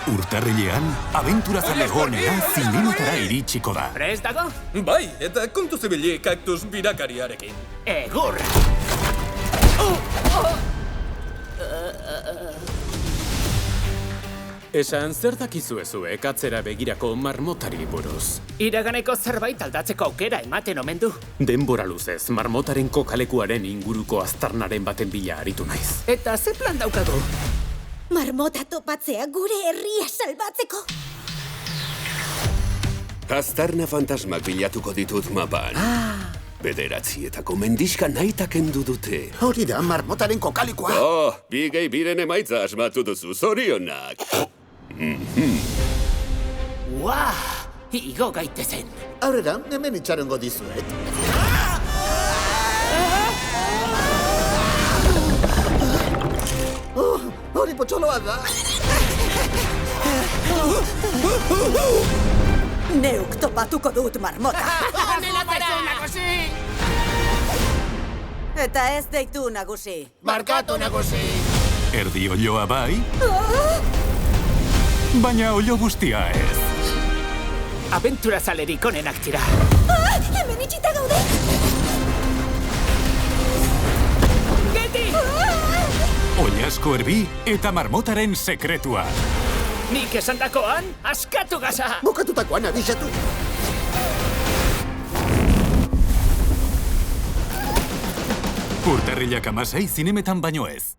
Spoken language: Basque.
Urtarrilean, abenturazale honea zinemetara iritsiko da. Prest dago? Bai, eta kontu zibili kaktus birakariarekin. Egur! Esan zer dakizue zuek atzera begirako marmotari buruz. Iraganeko zerbait aldatzeko aukera ematen omen du. Denbora luzez, marmotaren kokalekuaren inguruko aztarnaren baten bila aritu naiz. Eta ze plan daukagu? Marmota topatzea gure herria salbatzeko. Aztarna fantasmak bilatuko ditut mapan. Bederatzietako mendiska naita kendu dute. Hori da, marmotaren kokalikoa. Oh, bi gehi biren emaitza asmatu duzu, zorionak. Igo gaitezen. Aurrera, hemen itxarongo dizuet. Hori potxoloa da. Neuk topatuko dut marmota. Eta ez deitu nagusi. Barkatu nagusi. Erdi olioa bai, baina olio guztia ez. Abenturazalerik onenak dira. Hemen itxita gaude. Geti! Oilasko erbi eta marmotaren sekretua. Nik esandakoan, askatu gaza! Bukatutakoan abisatu. Urtarrilak 16 zinemetan baino ez.